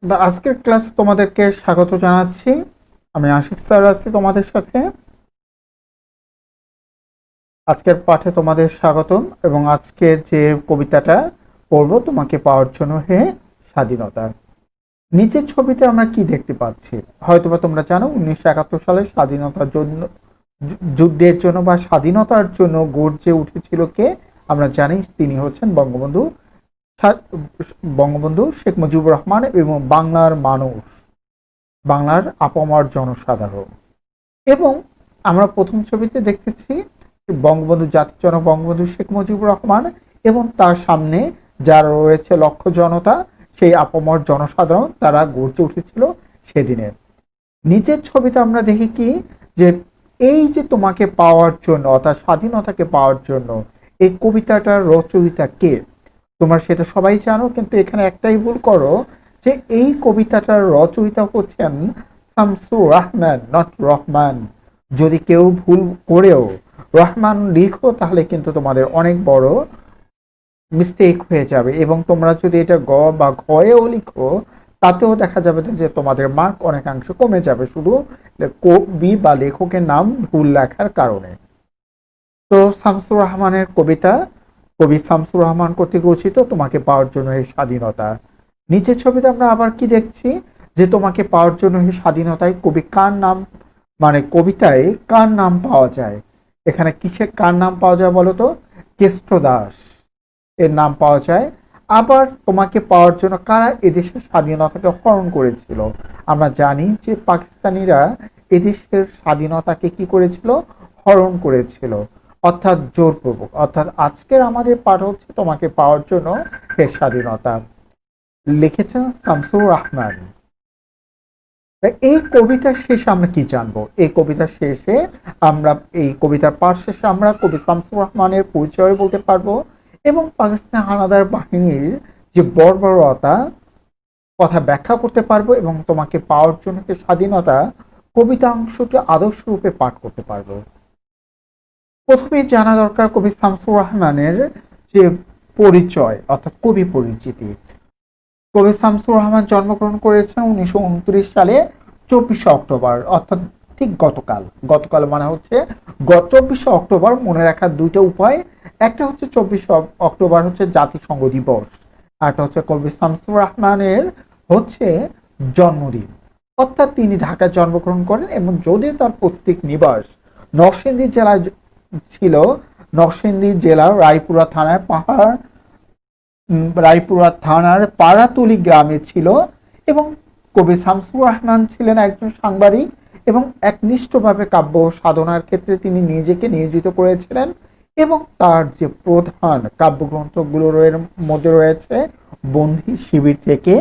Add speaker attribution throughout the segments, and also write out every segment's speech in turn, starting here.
Speaker 1: আজকের ক্লাসে তোমাদেরকে স্বাগত জানাচ্ছি। আমি আশিক স্যার আছি তোমাদের সাথে। আজকের পাঠে তোমাদের স্বাগতম এবং আজকের যে কবিতাটা পড়বো তোমাকে পাওয়ার জন্য হে স্বাধীনতা। নিচের ছবিতে আমরা কি দেখতে পাচ্ছি? হয়তোবা তোমরা জানো 1971 সালে স্বাধীনতার জন্য যুদ্ধের জন্য বা স্বাধীনতার জন্য গর্জে উঠেছিল কে? আমরা জানি তিনি হচ্ছেন বঙ্গবন্ধু শেখ মুজিবুর রহমান এবং বাংলার মানুষ, বাংলার আপামর জনসাধারণ। এবং আমরা প্রথম ছবিতে দেখতেছি বঙ্গবন্ধু জাতির জনক বঙ্গবন্ধু শেখ মুজিবুর রহমান এবং তার সামনে যারা রয়েছে লক্ষ জনতা, সেই আপামর জনসাধারণ, তারা গর্জে উঠেছিল সেদিনে। নিচের ছবিতে আমরা দেখি কি, যে এই যে তোমাকে পাওয়ার জন্য অর্থাৎ স্বাধীনতাকে পাওয়ার জন্য এই কবিতাটার রচয়িতা কে? তোমরা সেটা সবাই জানো, কিন্তু এখানে একটাই ভুল করো, যে এই কবিতাটার রচয়িতা হচ্ছেন শামসুর রাহমান, নট রহমান। যদি কেউ ভুল করেও রহমান লিখো তাহলে কিন্তু তোমাদের অনেক বড় মিস্টেক হয়ে যাবে, এবং তোমরা যদি এটা গ বা ঘয়েও লিখো তাতেও দেখা যাবে যে তোমাদের মার্ক অনেকাংশ কমে যাবে, শুধু কবি বা লেখকের নাম ভুল লেখার কারণে। তো শামসুর রহমানের কবিতা, কবি শামসুর রহমান কর্তৃক রচিত তোমাকে পাওয়ার জন্য এই স্বাধীনতা। নিচের ছবিতে আমরা আবার কি দেখছি, যে তোমাকে পাওয়ার জন্য এই স্বাধীনতায় কবি কার নাম, মানে কবিতায় কার নাম পাওয়া যায়? এখানে কিসের কার নাম পাওয়া যায় বলো তো? কেষ্ট দাস এর নাম পাওয়া যায়। আবার তোমাকে পাওয়ার জন্য কারা এদেশের স্বাধীনতাকে হরণ করেছিল? আমরা জানি যে পাকিস্তানিরা এদেশের স্বাধীনতাকে কি করেছিল? হরণ করেছিল, অর্থাৎ জোরপূর্বক। অর্থাৎ আজকের আমাদের পাঠ হচ্ছে তোমাকে পাওয়ার জন্য হে স্বাধীনতা, লিখেছেন শামসুর রহমান। এই কবিতার শেষে আমরা কি জানবো? এই কবিতার শেষে আমরা, এই কবিতার পাঠ শেষে আমরা কবি শামসুর রহমানের পরিচয় বলতে পারবো এবং পাকিস্তান হানাদার বাহিনীর যে বর্বরতা কথা ব্যাখ্যা করতে পারবো এবং তোমাকে পাওয়ার জন্য স্বাধীনতা কবিতা অংশটি আদর্শ রূপে পাঠ করতে পারবো। প্রথমে জানা দরকার কবি শামসুর রহমানের যে পরিচয় অর্থাৎ কবি পরিচিতি। কবি শামসুর রহমান জন্মগ্রহণ করেছেন 1929 সালে 24শে অক্টোবর, অর্থাৎ ঠিক গতকাল। গতকাল মানে হচ্ছে 24শে অক্টোবর। মনে রাখার দুইটা উপায়, একটা হচ্ছে 24শে অক্টোবর হচ্ছে জাতিসংঘ দিবস, আরটা হচ্ছে কবি শামসুর রহমানের হচ্ছে জন্মদিন। অর্থাৎ তিনি ঢাকায় জন্মগ্রহণ করেন এবং যদিও তার পৈতৃক নিবাস নরসিংদী জেলায় ছিল, নরসিংদী জেলার রায়পুরা থানার পাড়াতলি গ্রামে ছিল। এবং কবি শামসুর রহমান ছিলেন একজন সাংবাদিক এবং একনিষ্ঠভাবে কাব্য সাধনার ক্ষেত্রে তিনি নিজেকে নিয়োজিত করেছিলেন। এবং তার যে প্রধান কাব্যগ্রন্থগুলোর মধ্যে রয়েছে বন্দী শিবির থেকে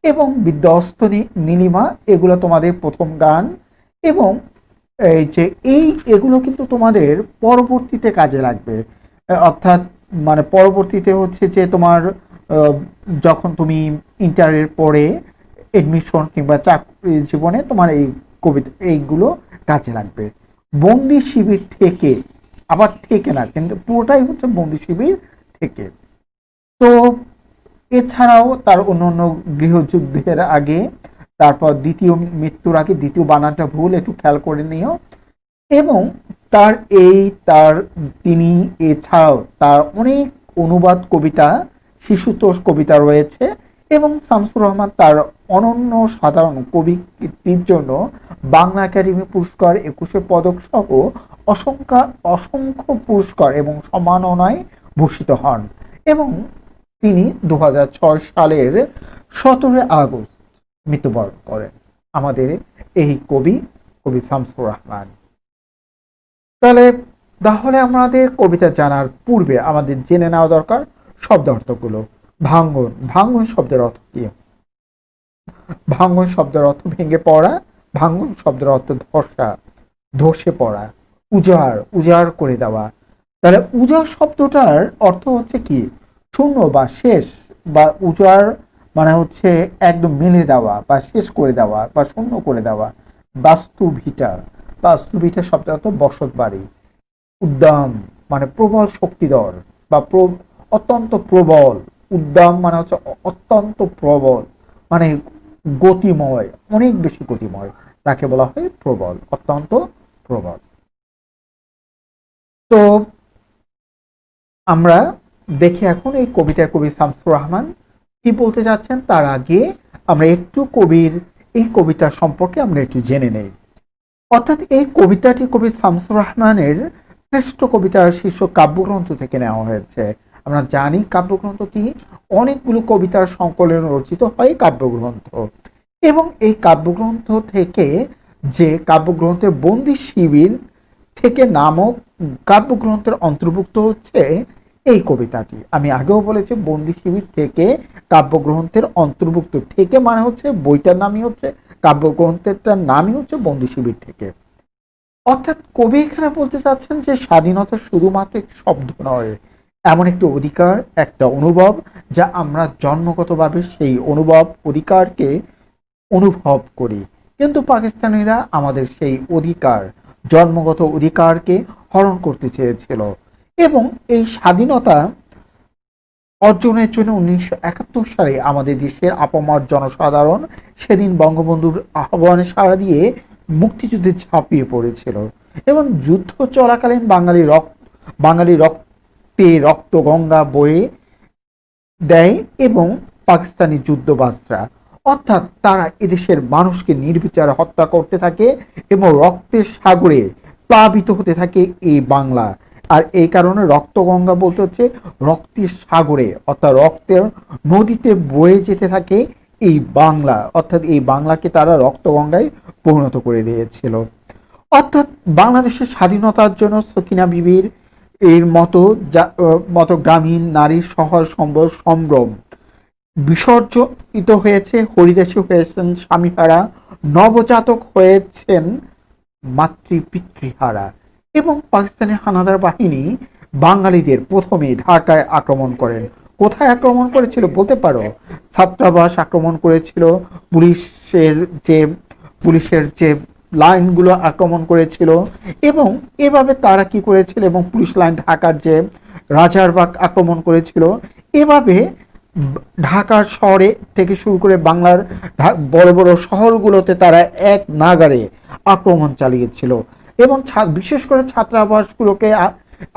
Speaker 1: এবং বিধ্বস্ত নীলিমা, এগুলো তোমাদের প্রথম গান। এবং এই যে এগুলো কিন্তু তোমাদের পরবর্তীতে কাজে লাগবে, অর্থাৎ মানে পরবর্তীতে হচ্ছে যে তোমার যখন তুমি ইন্টারের পরে এডমিশন কিংবা চাকরি জীবনে তোমার এই কবিতা এইগুলো কাজে লাগবে। বন্দি শিবির থেকে, আবার থেকে না কিন্তু পুরোটাই হচ্ছে বন্দি শিবির থেকে। তো এছাড়াও তার অন্যান্য গৃহযুদ্ধের আগে, তারপর দ্বিতীয় মৃত্যুর আগে, দ্বিতীয় বানানটা ভুল, একটু খেয়াল করে নিও। এবং তার তার তিনি এছাড়াও তার অনেক অনুবাদ কবিতা, শিশুতোষ কবিতা রয়েছে। এবং শামসুর রহমান তার অনন্য সাধারণ কবি কীর্তির জন্য বাংলা একাডেমি পুরস্কার, 21শে পদক সহ অসংখ্য পুরস্কার এবং সম্মাননায় ভূষিত হন। এবং তিনি 2006 সালের 17 আগস্ট মৃত্যুবরণ করেন আমাদের এই কবি শামসুর রহমান। তাহলে তাহলে আমাদের কবিতা জানার পূর্বে আমাদের জেনে নেওয়া দরকার শব্দ অর্থগুলো। ভাঙ্গন, ভাঙ্গন শব্দের অর্থ কি? ভাঙ্গন শব্দের অর্থ ভেঙে পড়া। ভাঙ্গন শব্দের অর্থ ধসা, ধসে পড়া। উজাড়, উজাড় করে দেওয়া। তাহলে উজাড় শব্দটার অর্থ হচ্ছে কি? শূন্য বা শেষ, বা উজাড় মানে হচ্ছে একদম মেলে দেওয়া বা শেষ করে দেওয়া বা শূন্য করে দেওয়া। বাস্তুভিটা, বাস্তুভিটা শব্দের অর্থ বসত বাড়ি। উদ্দাম মানে প্রবল শক্তিধর বা অত্যন্ত প্রবল। উদ্দাম মানে হচ্ছে অত্যন্ত প্রবল, মানে গতিময়, অনেক বেশি গতিময়, তাকে বলা হয় প্রবল, অত্যন্ত প্রবল। তো আমরা দেখি এখন এই কবিতার কবি শামসুর রহমান কি বলতে যাচ্ছেন। তার আগে আমরা একটু কবির এই কবিতা সম্পর্কে আমরা একটু জেনে নেই। অর্থাৎ এই কবিতাটি কবি শামসুর রহমানের শ্রেষ্ঠ কবিতার শীর্ষক কাব্যগ্রন্থ থেকে নেওয়া হয়েছে। আমরা জানি কাব্যগ্রন্থটি অনেকগুলো কবিতার সংকলন রচিত হয় কাব্যগ্রন্থ, এবং এই কাব্যগ্রন্থ থেকে যে কাব্যগ্রন্থের বন্দি শিবির থেকে নামক কাব্যগ্রন্থের অন্তর্ভুক্ত হচ্ছে এই কবিতাটি। আমি আগেও বলেছি বন্দি শিবির থেকে কাব্যগ্রন্থের অন্তর্ভুক্ত, থেকে মানে হচ্ছে বইটার নামই হচ্ছে, কাব্যগ্রন্থেরটার নামই হচ্ছে বন্দি শিবির থেকে। অর্থাৎ কবি এখানে বলতে চাচ্ছেন যে স্বাধীনতা শুধুমাত্র একটি শব্দ নয়, এমন একটি অধিকার, একটা অনুভব, যা আমরা জন্মগতভাবে সেই অনুভব অধিকারকে অনুভব করি। কিন্তু পাকিস্তানিরা আমাদের সেই অধিকার, জন্মগত অধিকারকে হরণ করতে চেয়েছিল, এবং এই স্বাধীনতা অর্জনের জন্য 1971 সালে আমাদের দেশের আপামর জনসাধারণ সেদিন বঙ্গবন্ধুর আহ্বানে সাড়া দিয়ে মুক্তিযুদ্ধে ঝাঁপিয়ে পড়েছিল, এবং যুদ্ধ চলাকালীন বাঙালি রক্তে রক্ত গঙ্গা বয়ে দেয় এবং পাকিস্তানি যুদ্ধবাজরা, অর্থাৎ তারা এদেশের মানুষকে নির্বিচারে হত্যা করতে থাকে এবং রক্তের সাগরে প্লাবিত হতে থাকে এই বাংলা। আর এই কারণে রক্তগঙ্গা বলতে হচ্ছে রক্তের সাগরে, অর্থাৎ রক্তের নদীতে বয়ে যেতে থাকে এই বাংলা, অর্থাৎ এই বাংলাকে তারা রক্তগঙ্গায় পরিণত করে দিয়েছিল। অর্থাৎ বাংলাদেশের স্বাধীনতার জন্য সকিনা বিবির এর মতো গ্রামীণ নারীর সহায় সম্বল সম্ভ্রম বিসর্জিত হয়েছে, হরিদাসী হয়েছেন স্বামীহারা, নবজাতক হয়েছেন মাতৃপিতৃহারা। এবং পাকিস্তানি হানাদার বাহিনী বাঙালিদের প্রথমে ঢাকায় আক্রমণ করেন। কোথায় আক্রমণ করেছিল বলতে পারো? ছাত্রাবাস আক্রমণ করেছিল, পুলিশের যে পুলিশের যে লাইনগুলো আক্রমণ করেছিল, এবং এভাবে তারা কি করেছিল, এবং পুলিশ লাইন ঢাকার যে রাজারবাগ আক্রমণ করেছিল। এভাবে ঢাকার শহরে থেকে শুরু করে বাংলার বড় বড় শহরগুলোতে তারা এক নাগাড়ে আক্রমণ চালিয়েছিল, এবং বিশেষ করে ছাত্রাবাসগুলোকে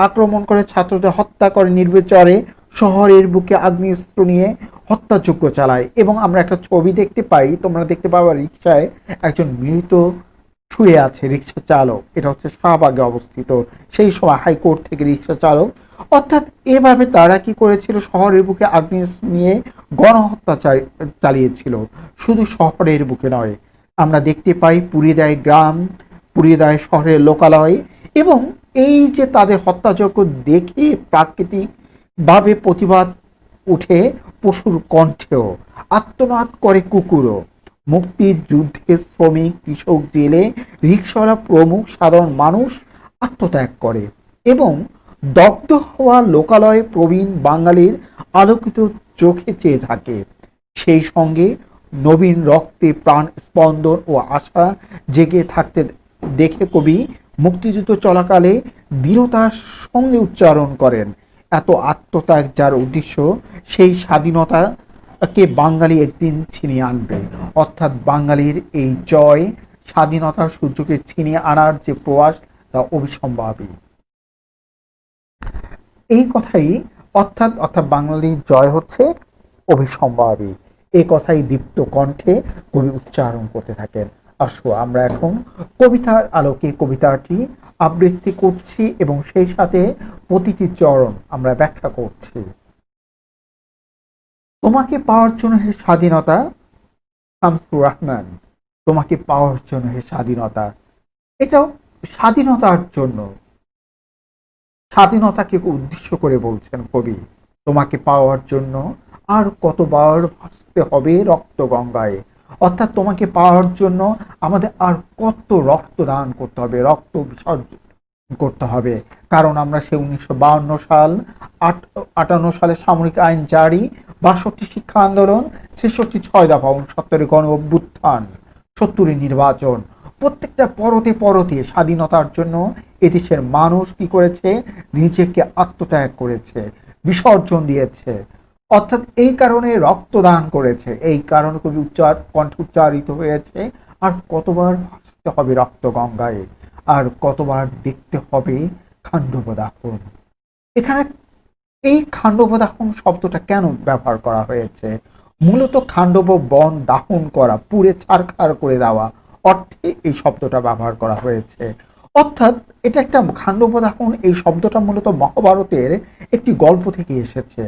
Speaker 1: আক্রমণ করে ছাত্রদের হত্যা করে নির্বিচারে, শহরের বুকে আগ্নেয়াস্ত্র নিয়ে হত্যাযজ্ঞ চালায়। এবং আমরা একটা ছবি দেখতে পাই, তোমরা দেখতে পাবা, রিকশায় একজন মৃত শুয়ে আছে রিক্সা চালক, এটা হচ্ছে শাহবাগে অবস্থিত, সেই সময় হাইকোর্ট থেকে রিক্সা চালক। অর্থাৎ এভাবে তারা কি করেছিল, শহরের বুকে আগ্নেয়াস্ত্র নিয়ে গণহত্যা চালিয়েছিল। শুধু শহরের বুকে নয়, আমরা দেখতে পাই পুড়িয়ে দেয় গ্রাম, পুড়িয়ে দেয় শহরের লোকালয়, এবং এই যে তাদের হত্যাযজ্ঞ দেখে প্রাকৃতিক ভাবে প্রতিবাদ উঠে পশুর কণ্ঠেও, আত্মনাদ করে কুকুরও। মুক্তির যুদ্ধে শ্রমিক, কৃষক, জেলে, রিকশাওয়ালা প্রমুখ সাধারণ মানুষ আত্মত্যাগ করে, এবং দগ্ধ হওয়া লোকালয়ে প্রবীণ বাঙালির আলোকিত চোখে চেয়ে থাকে। সেই সঙ্গে নবীন রক্তে প্রাণ স্পন্দন ও আশা জেগে থাকতে দেখে কবি মুক্তিযুদ্ধ চলাকালে দৃঢ়তার সঙ্গে উচ্চারণ করেন, এত আত্মত্যাগ যার উদ্দেশ্য, সেই স্বাধীনতাকে বাঙালি একদিন ছিনিয়ে আনবে। অর্থাৎ বাঙালির এই জয়, স্বাধীনতার সূর্যকে ছিনিয়ে আনার যে প্রয়াস, তা অবিসম্ভাবী। এই কথাই অর্থাৎ বাঙালির জয় হচ্ছে অবিসম্ভাবী, এই কথাই দীপ্ত কণ্ঠে কবি উচ্চারণ করতে থাকেন। আসো আমরা এখন কবিতার আলোকে কবিতাটি আবৃত্তি করছি, এবং সেই সাথে প্রতিটি চরণ আমরা ব্যাখ্যা করছি। তোমাকে পাওয়ার জন্য হে স্বাধীনতা, শামসুর রহমান। তোমাকে পাওয়ার জন্য হে স্বাধীনতা, এটাও স্বাধীনতার জন্য, স্বাধীনতাকে উদ্দেশ্য করে বলছেন কবি। তোমাকে পাওয়ার জন্য আর কতবার ভাসতে হবে রক্ত গঙ্গায়, অর্থাৎ তোমাকে পাওয়ার জন্য আমাদের আর কত রক্তদান করতে হবে, রক্ত বিসর্জন করতে হবে। কারণ আমরা সে 1952 সাল, 58 সালে সামরিক আইন জারি, 62 শিক্ষা আন্দোলন, 66 6 দফা, 69 গণ অভ্যুত্থান, 70 নির্বাচন, প্রত্যেকটা পরতে পরতে স্বাধীনতার জন্য এদেশের মানুষ কি করেছে, নিজেকে আত্মত্যাগ করেছে, বিসর্জন দিয়েছে। অর্থাৎ এই কারণে রক্তদান করেছে, এই কারণে কবি কণ্ঠ উচ্চারিত হয়েছে। আর কতবার ভাসতে হবে রক্ত গঙ্গায়, আর কতবার দেখতে হবে খান্ডব দাহন। এখানে এই খান্ডব দাহন শব্দটা কেন ব্যবহার করা হয়েছে? মূলত খান্ডব বন দাহন করা, পুড়ে ছারখার করে দেওয়া অর্থে এই শব্দটা ব্যবহার করা হয়েছে। অর্থাৎ এটা একটা খান্ডব দাহন, এই শব্দটা মূলত মহাভারতের একটি গল্প থেকে এসেছে।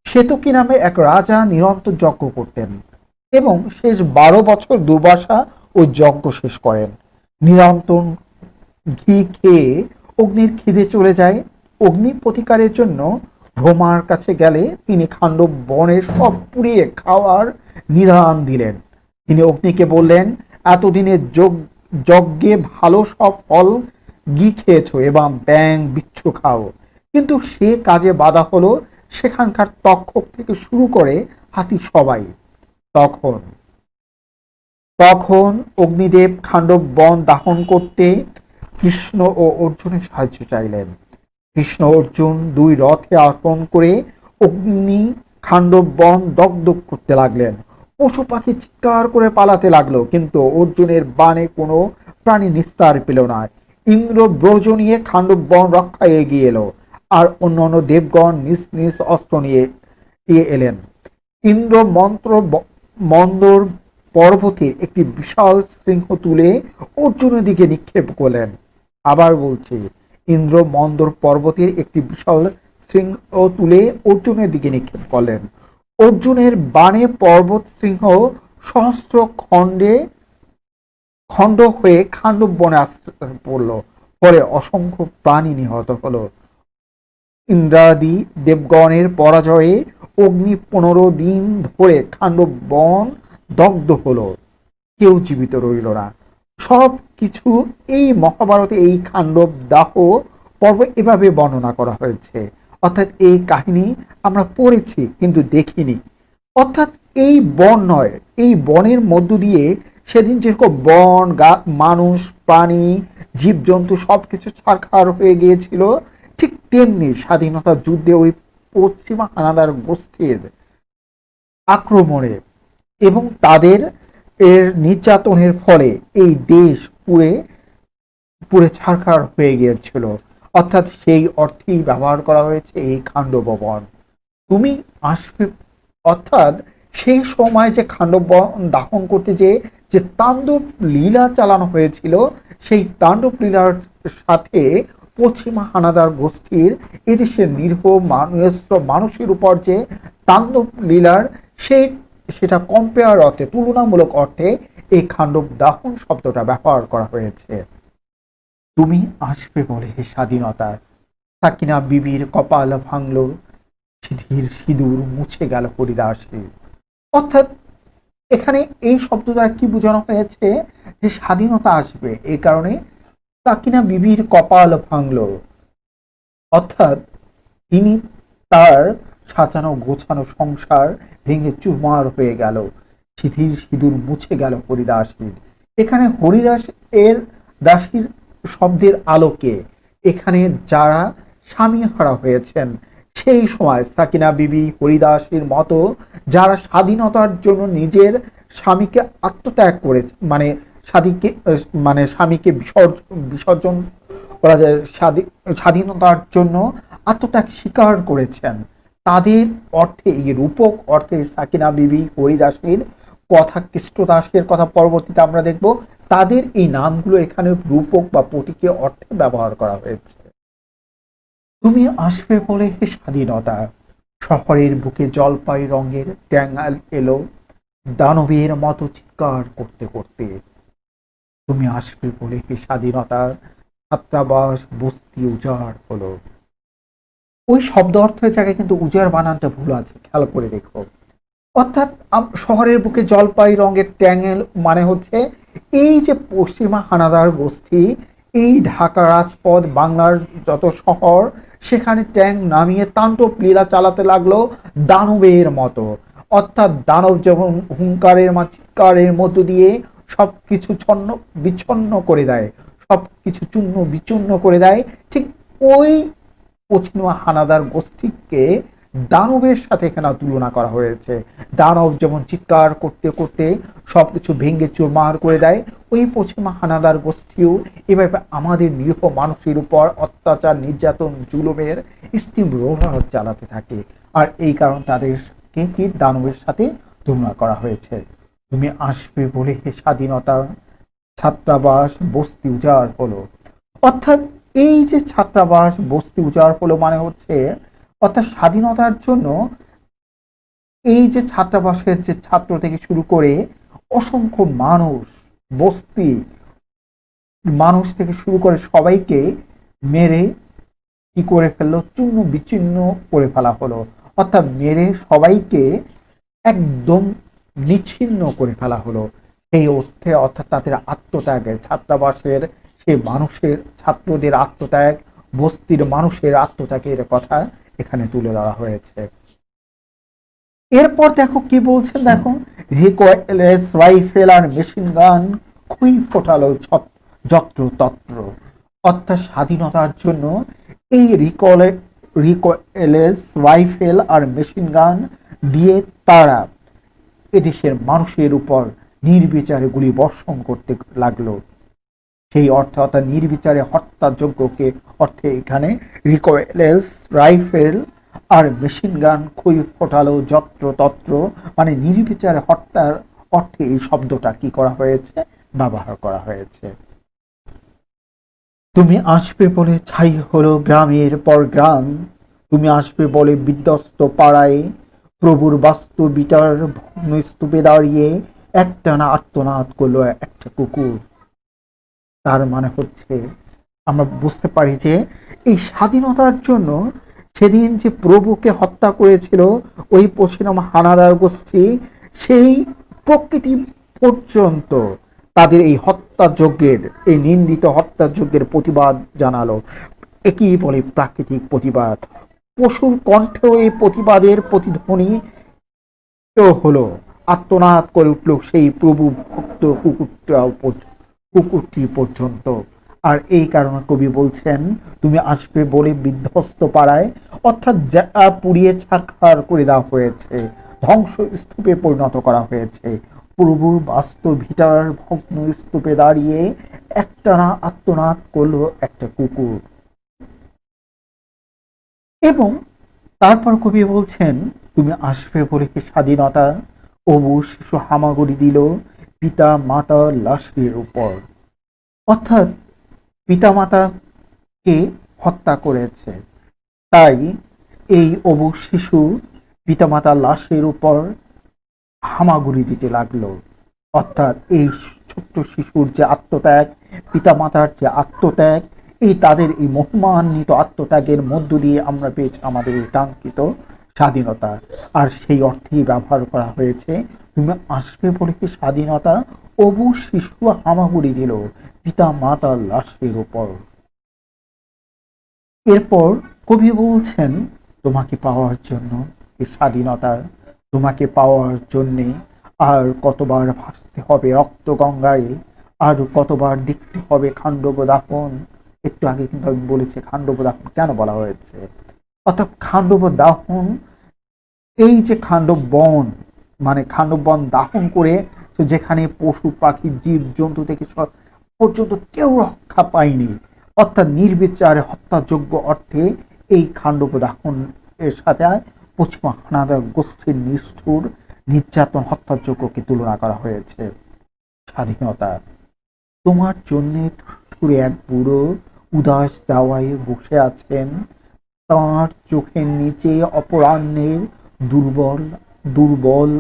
Speaker 1: সেতকী নামে এক রাজা নিরন্তর যজ্ঞ করতেন এবং শেষ 12 বছর দুর্বাসা ও যজ্ঞ শেষ করেন। নিরন্তর ঘি খেয়ে অগ্নির খিদে চলে যায়। অগ্নি প্রতিকারের জন্য ভ্রমার কাছে গেলে তিনি খান্ডব বনের সব পুড়িয়ে খাওয়ার নিদান দিলেন। তিনি অগ্নিকে বললেন, এতদিনের যজ্ঞে ভালো সব ফল ঘি খেয়েছো, এবং ব্যাং বিচ্ছু খাও। কিন্তু সে কাজে বাধা হলো সেখানকার তক্ষক থেকে শুরু করে হাতি সবাই। তখন তখন অগ্নিদেব খান্ডব বন দাহন করতে কৃষ্ণ ও অর্জুনের সাহায্য চাইলেন। কৃষ্ণ অর্জুন দুই রথে আরোহণ করে অগ্নি খান্ডব বন দগ্ধ করতে লাগলেন। পশু পাখি চিৎকার করে পালাতে লাগলো, কিন্তু অর্জুনের বাণে কোনো প্রাণী নিস্তার পেল না। ইন্দ্র ব্রজ নিয়ে খান্ডব বন রক্ষায় এগিয়ে এলো, আর অন্যান্য দেবগণ নিজ নিজ অস্ত্র নিয়ে এলেন। ইন্দ্র মন্দর পর্বতের একটি বিশাল শৃঙ্খ তুলে অর্জুনের দিকে নিক্ষেপ করলেন। আবার বলছি, ইন্দ্র মন্দর পর্বতের একটি বিশাল শৃঙ্খ তুলে অর্জুনের দিকে নিক্ষেপ করলেন। অর্জুনের বাণে পর্বত শৃঙ্খ সহস্র খণ্ড হয়ে খান্ডব বনে পড়ল। পরে অসংখ্য প্রাণী নিহত হলো। ইন্দ্রাদি দেবগণের পরাজয়ে অগ্নি 15 দিন ধরে খান্ডব বন দগ্ধ হলো, কেউ জীবিত রইল না। সব কিছু এই মহাভারতে এই খান্ডব দাহ পর্ব এভাবে বর্ণনা করা হয়েছে। অর্থাৎ এই কাহিনী আমরা পড়েছি কিন্তু দেখিনি। অর্থাৎ এই বন নয়, এই বনের মধ্য দিয়ে সেদিন যেরকম বন মানুষ প্রাণী জীবজন্তু সবকিছু ছারখার হয়ে গিয়েছিল, ঠিক তেমনি স্বাধীনতা যুদ্ধে ওই পশ্চিমা হানাদার গোষ্ঠীর আক্রমণে এবং তাদের নির্যাতনের ফলে এই দেশ পুড়ে পুড়ে ছারখার হয়ে গিয়েছিল। অর্থাৎ সেই অর্থেই ব্যবহার করা হয়েছে এই খান্ডব বন। তুমি আসবে, অর্থাৎ সেই সময় যে খান্ডব বন দাহন করতে যে তাণ্ডব লীলা চালানো হয়েছিল, সেই তাণ্ডব লীলার সাথে পশ্চিমা হানাদার গোষ্ঠীর এদেশের নিরীহ মানুষের উপর যে তাণ্ডব লীলার সেটা কম্পেয়ার অর্থে, তুলনামূলক অর্থে এই খান্ডব দাহন শব্দটা ব্যবহার করা হয়েছে। তুমি আসবে বলে হে স্বাধীনতা, সাকিনা বিবির কপাল ভাঙল, সিঁধির সিঁদুর মুছে গেল হরিদাসের। অর্থাৎ এখানে এই শব্দ দ্বারা কি বোঝানো হয়েছে? যে স্বাধীনতা আসবে, এই কারণে সাকিনা বিবির কপাল ভাঙল। অর্থাৎ তিনি তার সাজানো গোছানো সংসার ভেঙে চুরমার হয়ে গেল, সিঁধির সিঁদুর মুছে গেল হরিদাসের। এখানে হরিদাস এর দাসীর শব্দের আলোকে এখানে যারা স্বামী হারা হয়েছেন, সেই সময় সাকিনা বিবি হরিদাসের মতো যারা স্বাধীনতার জন্য নিজের স্বামীকে আত্মত্যাগ করেছে, স্বামীকে বিসর্জন করা যায়, স্বাধীনতার জন্য আত্মত্যাগ স্বীকার করেছেন, তাদের অর্থে এই রূপক অর্থে সাকিনা বিবি হরিদাসের কথা, কৃষ্ণদাসের কথা পরবর্তীতে আমরা দেখব, তাদের এই নামগুলো এখানে রূপক বা প্রতীকীয় অর্থে ব্যবহার করা হয়েছে। তুমি আসবে বলে হে স্বাধীনতা, শহরের বুকে জলপাই রঙের ট্যাঙ্গাল এলো দানবের মতো চিৎকার করতে করতে। তুমি আসবে বলে হে স্বাধীনতা, ছাত্রাবাস বস্তি উজাড় হলো। ওই শব্দ অর্থের জায়গায় কিন্তু উজাড় বানানটা ভুল আছে, খেয়াল করে দেখো। অর্থাৎ শহরের বুকে জলপাই রঙের ট্যাঙ্গেল মানে হচ্ছে এই যে পশ্চিমা হানাদার গোষ্ঠী এই ঢাকা রাজপথ বাংলার যত শহর সেখানে ট্যাঙ্ক নামিয়ে তাণ্ডব লীলা চালাতে লাগলো দানবের মতো। অর্থাৎ দানব যেমন হুঙ্কারের চিৎকারের মধ্য দিয়ে সবকিছু ছন্ন বিচ্ছন্ন করে দেয়, সবকিছু চূর্ণ বিচূর্ণ করে দেয়, ঠিক ওই পশ্চিমা হানাদার গোষ্ঠীকে দানবের সাথে এখানে তুলনা করা হয়েছে। দানব যেমন চিৎকার করতে করতে সবকিছু ভেঙে চুরমার করে দেয়, ওই পশ্চিমা হানাদার গোষ্ঠীও এভাবে আমাদের নিরীহ মানুষের উপর অত্যাচার, নির্যাতন, জুলুমের স্টিম রোলার চালাতে থাকে। আর এই কারণ তাদেরকে কি দানবের সাথে তুলনা করা হয়েছে। তুমি আসবে বলে হে স্বাধীনতা, ছাত্রাবাস বস্তি উজাড় হলো। অর্থাৎ এই যে ছাত্রাবাস বস্তি উজাড় হলো মানে হচ্ছে, অর্থাৎ স্বাধীনতার জন্য এই যে ছাত্রাবাসের যে ছাত্র থেকে শুরু করে অসংখ্য মানুষ, বস্তি মানুষ থেকে শুরু করে সবাইকে মেরে কি করে ফেললো, চূর্ণ বিচ্ছিন্ন করে ফেলা হলো। অর্থাৎ মেরে সবাইকে একদম নিচ্ছিন্ন করে ফেলা হলো। এই অর্থে অর্থাৎ তাদের আত্মত্যাগের, ছাত্রাবাসের সে মানুষের, ছাত্রদের আত্মত্যাগ, বস্তির মানুষের আত্মত্যাগের কথা এখানে তুলে ধরা হয়েছে। এরপর দেখো কি বলছেন, দেখো রিকয়েললেস রাইফেল আর মেশিন গান খুই ফোটালো যত্র তত্র। অর্থাৎ স্বাধীনতার জন্য এই রিকয়েললেস রাইফেল আর মেশিন গান দিয়ে তারা এদেশের মানুষের উপর নির্বিচারে গুলি বর্ষণ করতে লাগলো। সেই অর্থে অর্থাৎ নির্বিচারে হত্যাযোগ্যকে অর্থে এখানে রিকয়েললেস রাইফেল আর মেশিন গান খুই ফোটালো যত্র তত্র, মানে নির্বিচারে হত্যার অর্থে এই শব্দটা কি করা হয়েছে, ব্যবহার করা হয়েছে। তুমি আসবে বলে ছাই হলো গ্রামের পর গ্রাম, তুমি আসবে বলে বিধ্বস্ত পাড়ায় প্রভুর বাস্তবিটার স্তূপে দাঁড়িয়ে একটানা আর্তনাদ করলো একটা কুকুর। তার মানে হচ্ছে আমরা বুঝতে পারি যে এই স্বাধীনতার জন্য সেদিন যে প্রভুকে হত্যা করেছিল ওই পশ্চিমা হানাদার গোষ্ঠী, সেই প্রকৃতি পর্যন্ত তাদের এই হত্যাযজ্ঞের, এই নিন্দিত হত্যাযজ্ঞের প্রতিবাদ জানালো। একই বলে প্রাকৃতিক প্রতিবাদ। পশুর কণ্ঠেও এই প্রতিবাদের প্রতিধ্বনি হলো, আত্মনাদ করে উঠল সেই প্রভু ভক্ত কুকুরটি পর্যন্ত। আর এই কারণে কবি বলছেন তুমি আসবে বলে বিধ্বস্ত পাড়ায়, অর্থাৎ যা পুড়িয়ে ছারখার করে দেওয়া হয়েছে, ধ্বংস স্তূপে পরিণত করা হয়েছে, প্রভুর বাস্তব ভিটার ভগ্ন স্তূপে দাঁড়িয়ে একটানা আত্মনাদ করলো একটা কুকুর। এবং তারপর কবি বলছেন তুমি আসবে বলে কি স্বাধীনতা, অবু শিশু হামাগুড়ি দিল পিতা মাতার লাশের উপর। অর্থাৎ পিতামাতাকে হত্যা করেছে, তাই এই অবু শিশু পিতামাতার লাশের উপর হামাগুড়ি দিতে লাগলো। অর্থাৎ এই ছোট্ট শিশুর যে আত্মত্যাগ, পিতামাতার যে আত্মত্যাগ, এই তাদের এই মহিমান্বিত আত্মত্যাগের মধ্য দিয়ে আমরা পেয়েছি আমাদের এই কাঙ্ক্ষিত স্বাধীনতা। আর সেই অর্থেই ব্যবহার করা হয়েছে তুমি আসবে বলে কি স্বাধীনতা, অবু শিশু হামাগুড়ি দিল পিতা মাতার লাশের উপর। এরপর কবি বলছেন তোমাকে পাওয়ার জন্য এই স্বাধীনতা, তোমাকে পাওয়ার জন্যে আর কতবার ভাসতে হবে রক্ত গঙ্গায়, আর কতবার দেখতে হবে খাণ্ডব দাহন। একটু আগে কিন্তু আমি বলেছি খাণ্ডব দাহন কেন বলা হয়েছে। অর্থাৎ খাণ্ডব দাহন, এই যে খাণ্ডব বন, মানে খাণ্ডব বন দাহন করে যেখানে পশু পাখি জীব জন্তু থেকে পর্যন্ত কেউ রক্ষা পায়নি, অর্থাৎ নির্বিচারে হত্যাযোগ্য অর্থে এই খাণ্ডব দাহন এর সাথে পশ্চিমা হানাদার গোষ্ঠীর নিষ্ঠুর নির্যাতন হত্যাযোগ্যকে তুলনা করা হয়েছে। স্বাধীনতা তোমার জন্য থুরে এক বুড়ো উদাস দাওয়ায় বসে আছেন, তাঁর চোখের নিচে অপরাহ্নের দুর্বল দুর্বল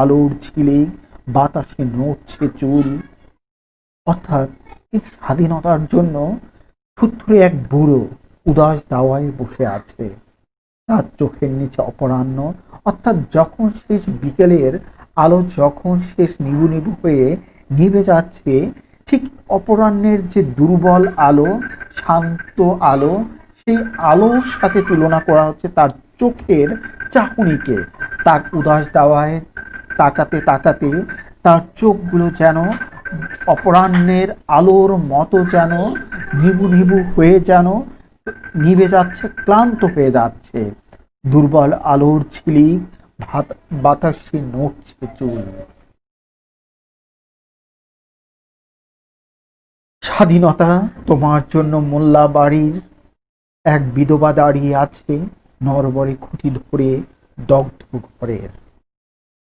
Speaker 1: আলোর ঝিলিক, বাতাসে নড়ছে চুল। অর্থাৎ এই স্বাধীনতার জন্য থুরথুরে এক বুড়ো উদাস দাওয়ায় বসে আছে, তার চোখের নিচে অপরাহ্ন, অর্থাৎ যখন শেষ বিকেলের আলো যখন শেষ নিবু নিবু হয়ে নিভে যাচ্ছে, ঠিক অপরাহ্নের যে দুর্বল আলো, শান্ত আলো, সেই আলোর সাথে তুলনা করা হচ্ছে তার চোখের চাহনিকে। তার উদাস দাওয়ায় তাকাতে তাকাতে তার চোখগুলো যেন অপরাহ্নের আলোর মতো যেন নিবু নিবু হয়ে যেন নিভে যাচ্ছে, ক্লান্ত হয়ে যাচ্ছে। দুর্বল আলোর ঝিলিক, বাতাসে নড়ছে চুল। স্বাধীনতা তোমার জন্য মোল্লা বাড়ির এক বিধবা দাঁড়িয়ে আছে নরবরে খুঁটি ধরে দগ্ধ ঘরের।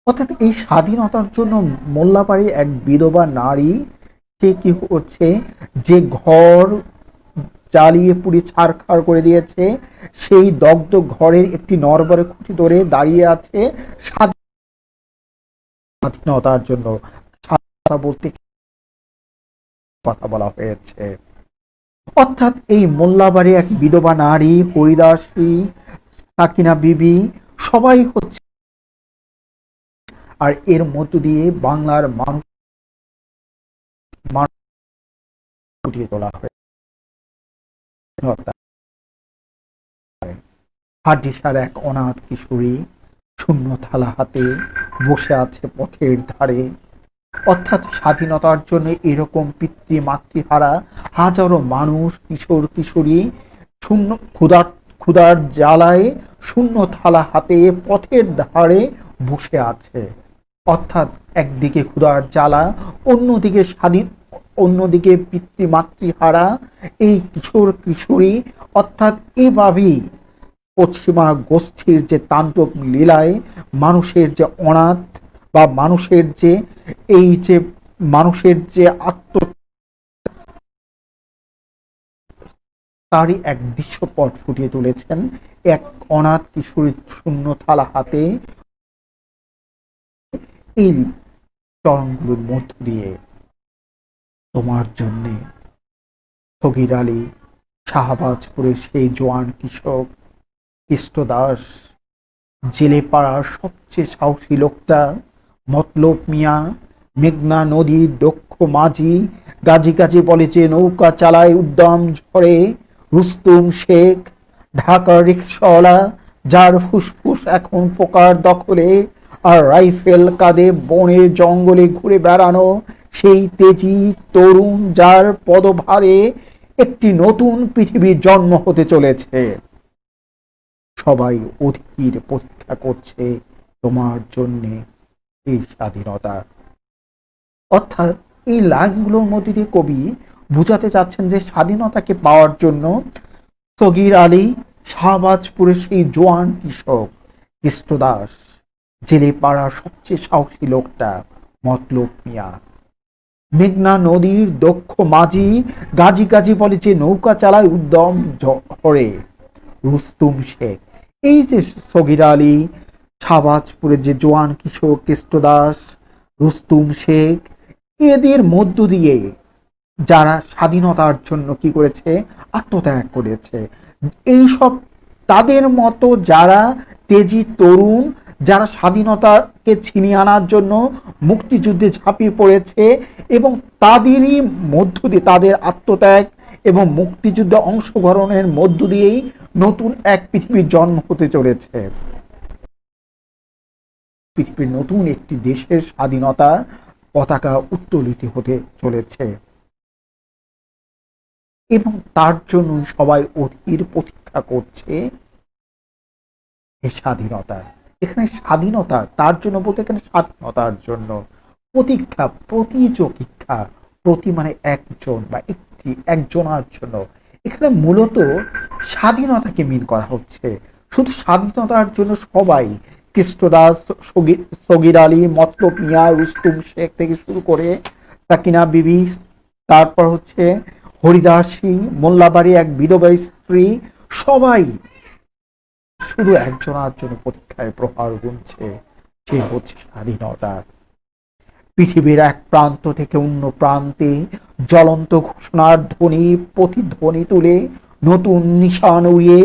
Speaker 1: অর্থাৎ এই স্বাধীনতার জন্য মোল্লাবাড়ি এক বিধবা নারী, সে কি করছে, যে ঘর জ্বালিয়ে পুড়ে ছারখার করে দিয়েছে সেই দগ্ধ ঘরের একটি নরবরে খুঁটি ধরে দাঁড়িয়ে আছে স্বাধীনতার জন্য। স্বাধীনতা বলতে কথা বলা হয়েছে। অর্থাৎ এই মোল্লাবাড়ি এক বিধবা নারী, হরিদাসী, সাকিনা বিবি সবাই হচ্ছে, আর এর মধ্য দিয়ে বাংলার মানুষ ফুটিয়ে তোলা হয়েছে। হাড্ডিসার এক অনাথ কিশোরী শূন্য থালা হাতে বসে আছে পথের ধারে। অর্থাৎ স্বাধীনতার জন্য এরকম পিতৃ মাতৃহারা হাজারো মানুষ, কিশোর কিশোরী শূন্য ক্ষুধার জ্বালায় শূন্য থালা হাতে পথের ধারে বসে আছে। অর্থাৎ একদিকে ক্ষুধার জ্বালা, অন্যদিকে পিতৃ মাতৃহারা এই কিশোর কিশোরী। অর্থাৎ এভাবেই পশ্চিমা গোষ্ঠীর যে তাণ্ডব লীলায় মানুষের যে অনাথ বা মানুষের যে তারই এক দৃশ্যপট ফুটিয়ে তুলেছেন এক অনাথ কিশোরীর শূন্য থালা হাতে এই চরণগুলোর মধ্য দিয়ে। তোমার জন্যে ফকির আলী, শাহবাজপুরের সেই জোয়ান কৃষক কৃষ্ণদাস, জেলে পাড়ার সবচেয়ে সাহসী লোকটা মতলব মিয়া, মেঘনা নদীর দক্ষ মাঝি, গাজী গাজী বলে যে নৌকা চালায় উদ্যম ঝড়ে, রুস্তুম শেখ, ঢাকার রিক্সাওয়ালা, যার ফুসফুস এখন পোকার দখলে, আর রাইফেল কাঁধে বনে জঙ্গলে ঘুরে বেড়ানো সেই তেজি তরুণ, যার পদভারে একটি নতুন পৃথিবীর জন্ম হতে চলেছে। সবাই অধীর প্রতীক্ষা করছে তোমার জন্যে এই স্বাধীনতা। অর্থাৎ এই লাইনগুলোর মধ্যে দিয়ে কবি বুঝাতে চাচ্ছেন যে স্বাধীনতাকে পাওয়ার জন্য সগির আলী, শাহবাজপুরের সেই জোয়ান কৃষক কৃষ্ণদাস, জেলে পাড়ার সবচেয়ে সাহসী লোকটা মতলব মিয়া, মেঘনা নদীর দক্ষ মাঝি, গাজী গাজী বলে যে নৌকা চালায় উদ্যম ঝড়ে, রুস্তুম শেখ। এই যে সগির আলী, শাহবাজপুরের যে জোয়ান কিশোর কৃষ্ণদাস, রুস্তুম শেখ, এদের মধ্য দিয়ে যারা স্বাধীনতার জন্য কি করেছে, আত্মত্যাগ করেছে, এইসব তাদের মতো যারা তেজি তরুণ, যারা স্বাধীনতাকে ছিনিয়ে আনার জন্য মুক্তিযুদ্ধে ঝাঁপিয়ে পড়েছে, এবং তাদেরই মধ্য দিয়ে তাদের আত্মত্যাগ এবং মুক্তিযুদ্ধে অংশগ্রহণের মধ্য দিয়েই নতুন এক পৃথিবীর জন্ম হতে চলেছে। পৃথিবীর নতুন একটি দেশের স্বাধীনতার পতাকা উত্তোলিত হতে চলেছে, এবং তার জন্য সবাই অধীর প্রতীক্ষা করছে এই স্বাধীনতা। এখানে স্বাধীনতা তার জন্য বলতে, এখানে স্বাধীনতার জন্য প্রতীক্ষা, প্রতিযোগিতা, প্রতি মানে একজন বা একজনের জন্য। এখানে মূলত স্বাধীনতাকে মিন করা হচ্ছে। শুধু স্বাধীনতার জন্য সবাই, কৃষ্ণদাস, সগির আলী, মতলব মিয়া, রুস্তুম শেখ থেকে শুরু করে সাকিনা বিবি, তারপর হচ্ছে হরিদাসী, মোল্লাবাড়ি এক বিধবা স্ত্রী, সবাই শুধু একজনের জন্য প্রতীক্ষায় প্রহার গুনছে, সে হচ্ছে স্বাধীনতা। পৃথিবীর এক প্রান্ত থেকে অন্য প্রান্তে জ্বলন্ত ঘোষণার ধ্বনি, প্রতিধ্বনি তুলে নতুন নিশান উড়িয়ে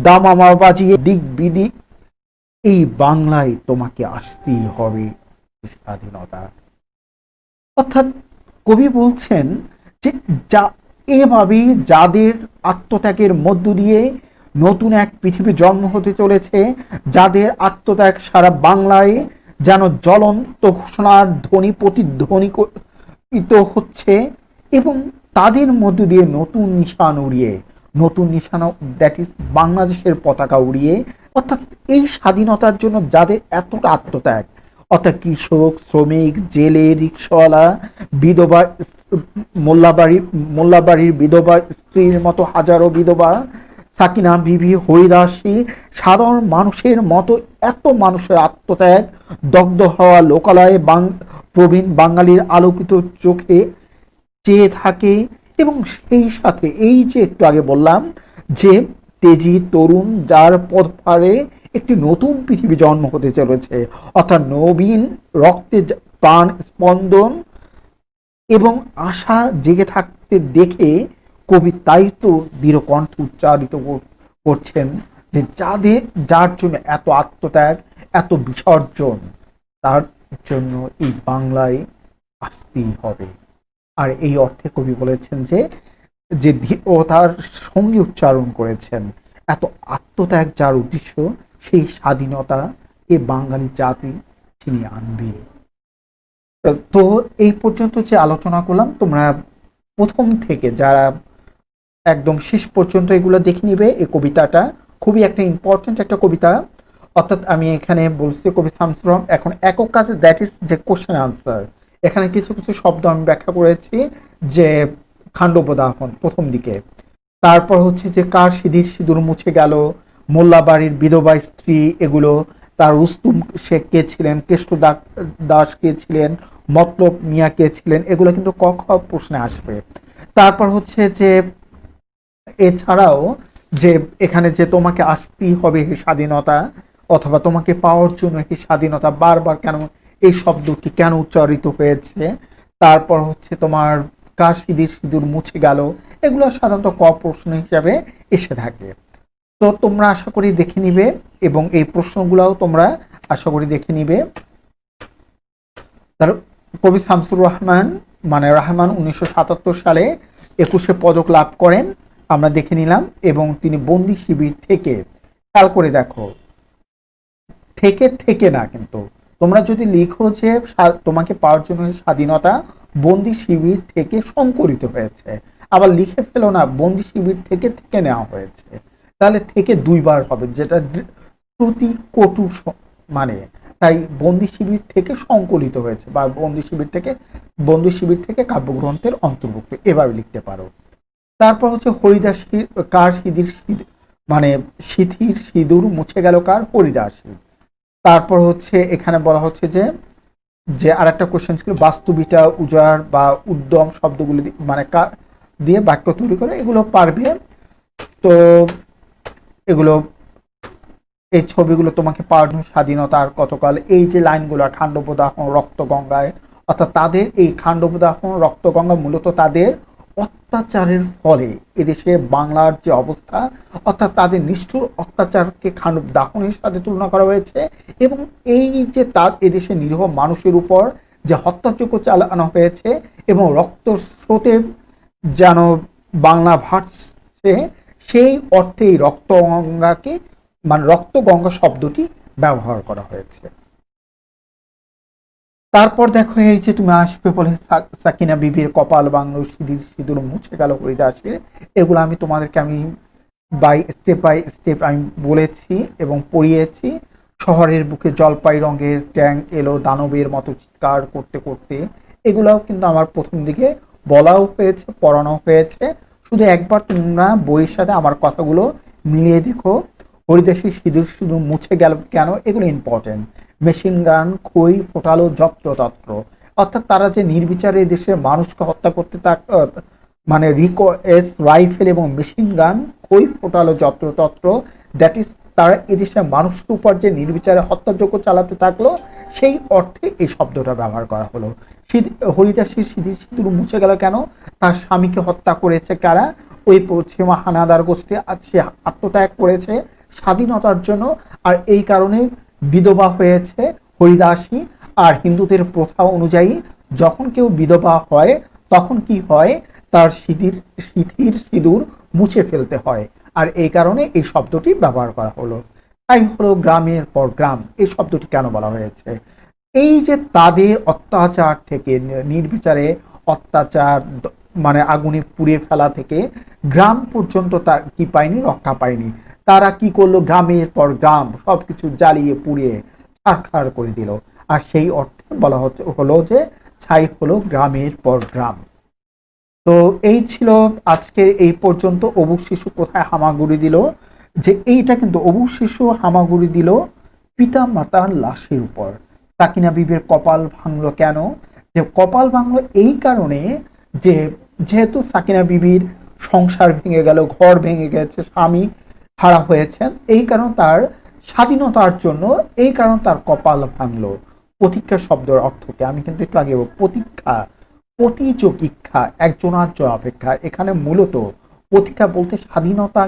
Speaker 1: দামামা বাজিয়ে দিক বিদিক এই বাংলায় তোমাকে আসতেই হবে স্বাধীনতা। অর্থাৎ কবি বলছেন যে এভাবেই যাদের আত্মত্যাগের মধ্য দিয়ে নতুন এক পৃথিবী জন্ম হতে চলেছে, যাদের আত্মত্যাগ সারা বাংলায় যেন জ্বলন্ত ঘোষণার ধ্বনি প্রতিধ্বনিত হচ্ছে, এবং তাদের মধ্য দিয়ে নতুন নিশান উড়িয়ে, নতুন নিশানা দ্যাট ইজ বাংলাদেশের পতাকা উড়িয়ে অর্থাৎ এই স্বাধীনতার জন্য যাদের এতটা আত্মত্যাগ, অর্থাৎ কৃষক, শ্রমিক, জেলে, রিক্সাওয়ালা, বিধবা, মোল্লাবাড়ি মোল্লাবাড়ির বিধবা স্ত্রীর মতো হাজারো বিধবা, সাকিনা বিবি, হরিদাসী, সাধারণ মানুষের মতো এত মানুষের আত্মত্যাগ, দগ্ধ হওয়া লোকালয়ে প্রবীণ বাঙালির আলোকিত চোখে চেয়ে থাকে। এবং সেই সাথে এই যে একটু আগে বললাম যে তেজি তরুণ যার পথপারে একটি নতুন পৃথিবী জন্ম হতে চলেছে, অর্থাৎ নবীন রক্তে প্রাণ স্পন্দন এবং আশা জেগে থাকতে দেখে কবি তাই তো দৃঢ় কণ্ঠে উচ্চারিত করছেন যে যার জন্য এত আত্মত্যাগ, এত বিসর্জন, তার জন্য এই বাংলায় আসতেই হবে। আর এই অর্থে কবি বলেছেন যে যে দৃঢ়তার সঙ্গে উচ্চারণ করেছেন, এত আত্মত্যাগ যার উদ্দেশ্য, সেই স্বাধীনতাকে বাঙালি জাতি ছিনিয়ে আনবে। তো এই পর্যন্ত যে আলোচনা করলাম, তোমরা প্রথম থেকে যারা একদম শেষ পর্যন্ত এগুলো দেখে নিবে। এই কবিতাটা খুবই একটা ইম্পর্টেন্ট একটা কবিতা। অর্থাৎ আমি এখানে বলছি কবি শামসুর রহমান এখন একক কাজে, দ্যাট ইজ যে কোশ্চেন আনসার। এখানে কিছু কিছু শব্দ আমি ব্যাখ্যা করেছি, যে খাণ্ডবদাহন প্রথম দিকে, তারপর হচ্ছে যে কার সিঁদির সিঁদুর মুছে গেল, মোল্লাবাড়ির বিধবা স্ত্রী, এগুলো, তার রুস্তুম শেখ কে ছিলেন, কেষ্ট দাস কে ছিলেন, মতলব মিয়া কে ছিলেন, এগুলো কিন্তু ক খ প্রশ্নে আসবে। তারপর হচ্ছে যে এছাড়াও যে এখানে যে তোমাকে আসতেই হবে এই স্বাধীনতা, অথবা তোমাকে পাওয়ার জন্য এই স্বাধীনতা, বারবার কেন এই শব্দটি কেন উচ্চারিত হয়েছে। তারপর হচ্ছে তোমার কার সিঁদির সিঁদুর মুছে গেল, এগুলো সাধারণত ক প্রশ্ন হিসাবে এসে থাকে। তো তোমরা আশা করি দেখে নিবে, এবং এই প্রশ্নগুলোও তোমরা আশা করি দেখে নিবে। তার কবি শামসুর রহমান রহমান 1977 সালে 21শে পদক লাভ করেন, আমরা দেখে নিলাম। এবং তিনি বন্দি শিবির থেকে, খেয়াল করে দেখো, থেকে থেকে না, কিন্তু তোমরা যদি লিখো যে তোমাকে পাওয়ার জন্য স্বাধীনতা বন্দি শিবির থেকে সংকলিত হয়েছে, আবার লিখে ফেলো না বন্দি শিবির থেকে থেকে নেওয়া হয়েছে, তাহলে থেকে দুইবার হবে, যেটা শ্রুতি কটু মানে। তাই বন্দি শিবির থেকে সংকলিত হয়েছে, বা বন্দি শিবির থেকে কাব্যগ্রন্থের অন্তর্ভুক্ত, এভাবে লিখতে পারো। তারপর হচ্ছে হরিদাসীর কার সিঁদির সিথির সিঁদুর মুছে গেল কার, হরিদাসী। তারপর হচ্ছে এখানে বলা হচ্ছে যে যে আর একটা কোশ্চেন ছিল, বাস্তবিতা উজাড় বা উদ্যম শব্দগুলি কার দিয়ে বাক্য তৈরি করে, এগুলো পারবে। তো এগুলো এই ছবিগুলো তোমাকে পাওয়ার জন্য স্বাধীনতার কতকাল, এই যে লাইনগুলো, খাণ্ডবদাহন রক্ত গঙ্গায়, অর্থাৎ তাদের এই খাণ্ডবদাহন রক্ত গঙ্গা মূলত তাদের অত্যাচারের ফলে এদেশে বাংলার যে অবস্থা, অর্থাৎ তাদের নিষ্ঠুর অত্যাচারকে খাণ্ডবদাহনের সাথে তুলনা করা হয়েছে। এবং এই যে তার এদেশে নিরীহ মানুষের উপর যে হত্যাযজ্ঞ চালানো হয়েছে, এবং রক্ত স্রোতে যেন বাংলা ভাসছে, সেই অর্থে এই রক্তগঙ্গাকে রক্তগঙ্গা শব্দটি ব্যবহার করা হয়েছে। তারপর দেখো এই যে তুমি আসবে বলে সাকিনা বিবির কপাল বাংলো সিঁদুর সিঁদুর মুছে গেল হরিদাসের, এগুলো আমি তোমাদেরকে বাই স্টেপ আমি বলেছি এবং পড়িয়েছি। শহরের বুকে জলপাই রঙের ট্যাঙ্ক এলো দানবের মতো চিৎকার করতে করতে, এগুলাও কিন্তু আমার প্রথম দিকে বলাও হয়েছে, পড়ানো হয়েছে। শুধু একবার তোমরা বইয়ের সাথে আমার কথাগুলো মিলিয়ে দেখো। হরিদাসীর সিঁদুর সিঁদুর মুছে গেল কেন, এগুলো ইম্পর্টেন্ট। মেশিন গান খই ফোটালো যত্রতত্র, অর্থাৎ তারা যে নির্বিচারে দেশের মানুষকে হত্যা করতে রাইফেল এবং মেশিন গান খই ফোটালো যত্রতত্র, দ্যাট ইজ তারা এদেশের মানুষের উপর যে নির্বিচারে হত্যাযজ্ঞ চালাতে থাকলো, সেই অর্থে এই শব্দটা ব্যবহার করা হলো। হরিদাসীর সিঁদুর সিঁদুর মুছে গেল কেন, তার স্বামীকে হত্যা করেছে কারা, ওই পশ্চিমা হানাদার গোষ্ঠী, সে আত্মত্যাগ করেছে স্বাধীনতার জন্য, আর এই কারণে বিধবা হয়েছে হরিদাসী। আর হিন্দুদের প্রথা অনুযায়ী যখন কেউ বিধবা হয় তখন কি হয়, তার সিঁথির সিঁদুর মুছে ফেলতে হয়, আর এই কারণে এই শব্দটি ব্যবহার করা হলো। তাই হলো গ্রামের পর গ্রাম, এই শব্দটি কেন বলা হয়েছে, এই যে তাদের অত্যাচার থেকে, নির্বিচারে অত্যাচার আগুনে পুড়িয়ে ফেলা থেকে গ্রাম পর্যন্ত তার কি পায়নি, রক্ষা পায়নি। তারা কি করলো, গ্রামের পর গ্রাম সবকিছু জ্বালিয়ে পুড়িয়ে ছারখার করে দিল। আর সেই অর্থে বলা হলো যে ছাই হলো গ্রামের পর গ্রাম। তো এই ছিল আজকের এই পর্যন্ত। অবু শিশু কোথায় হামাগুড়ি দিল, যে এইটা কিন্তু অবু শিশু হামাগুড়ি দিল পিতা মাতার লাশের উপর। সাকিনা বিবির কপাল ভাঙলো কেন? যে কপাল ভাঙলো এই কারণে যে যেহেতু সাকিনা বিবির সংসার ভেঙে গেল, ঘর ভেঙে গেছে, স্বামী হারা হয়েছেন, এই কারণ তার স্বাধীনতার জন্য, এই কারণ তার কপাল ভাঙলো। প্রতীক্ষা শব্দের অর্থকে আমি কিন্তু একটু আগে প্রতীক্ষা, প্রতিযোগিক্ষা, একজন আরেকজন অপেক্ষা। এখানে মূলত প্রতীক্ষা বলতে স্বাধীনতা,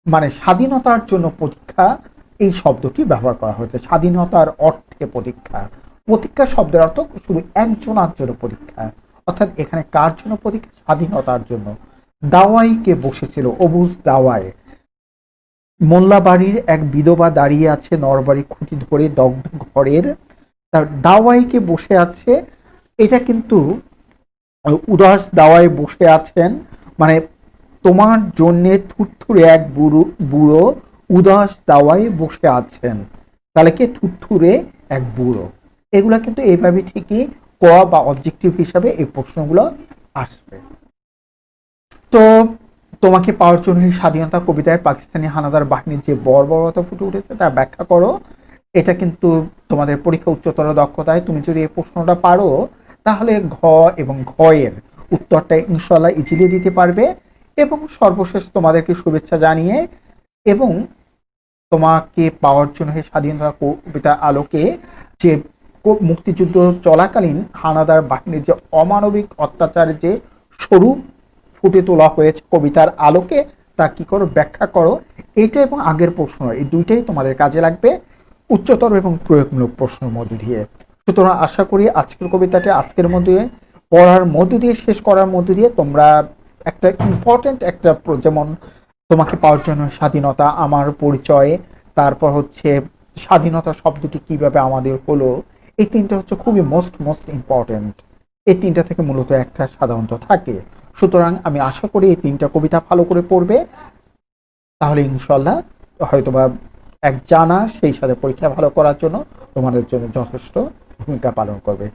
Speaker 1: মানে স্বাধীনতার জন্য প্রতীক্ষা এই শব্দটি ব্যবহার করা হয়েছে। স্বাধীনতার অর্থে প্রতীক্ষা। প্রতীক্ষা শব্দের অর্থ শুধু একজনের জন্য পরীক্ষা, অর্থাৎ এখানে কার জন্য পরীক্ষা? স্বাধীনতার জন্য। দাওয়াই কে বসেছিল? অবুজ দাওয়ায়। মোল্লাবাড়ির এক বিধবা দাঁড়িয়ে আছে নরবাড়ি খুঁটি ধরে দগ্ধ ঘরের, তার দাওয়াইকে বসে আছে। এটা কিন্তু উদাস দাওয়ায় বসে আছেন, মানে তোমার জন্যে থুরথুরে এক বুড়ো বুড়ো উদাস দাওয়ায় বসে আছেন। তাহলে কি থুরথুরে এক বুড়ো, এগুলা কিন্তু এইভাবে ঠিকই ক বা অবজেক্টিভ হিসাবে এই প্রশ্নগুলো আসবে। তো তোমাকে পাওয়ার জন্য স্বাধীনতা কবিতায় পাকিস্তানি হানাদার বাহিনীর যে বর্বরতা ফুটে উঠেছে তা ব্যাখ্যা করো। এটা কিন্তু তোমাদের পরীক্ষা উচ্চতর দক্ষতায়, তুমি যদি এই প্রশ্নটা পারো তাহলে ঘ এবং ঘ এর উত্তরটা ইনশাল্লাহ ইজিলি দিতে পারবে। এবং সর্বশেষ তোমাদেরকে শুভেচ্ছা জানিয়ে এবং তোমাকে পাওয়ার জন্য স্বাধীনতা কবিতা আলোকে যে মুক্তিযুদ্ধ চলাকালীন হানাদার বাহিনীর যে অমানবিক অত্যাচারের যে স্বরূপ ফুটে তোলা হয়েছে কবিতার আলোকে, তা কি করো, ব্যাখ্যা করো। এইটা এবং আগের প্রশ্ন, এই দুইটাই তোমাদের কাজে লাগবে উচ্চতর এবং প্রয়োগমূলক প্রশ্নের মধ্য দিয়ে। সুতরাং আশা করি আজকের কবিতাটা আজকের মধ্যে পড়ার মধ্য দিয়ে, শেষ করার মধ্য দিয়ে তোমরা একটা ইম্পর্টেন্ট একটা যেমন তোমাকে পাওয়ার জন্য স্বাধীনতা, আমার পরিচয়, তারপর হচ্ছে স্বাধীনতা শব্দটি কিভাবে আমাদের হলো, এই তিনটা হচ্ছে খুবই মোস্ট ইম্পর্টেন্ট। এই তিনটা থেকে মূলত একটা সাধারণত থাকে। সুতরাং আমি আশা করি এই তিনটা কবিতা ভালো করে পড়বে, তাহলে ইনশাল্লাহ হয়তোবা এক জানা সেই সাথে পরীক্ষা ভালো করার জন্য তোমাদের জন্য যথেষ্ট ভূমিকা পালন করবে।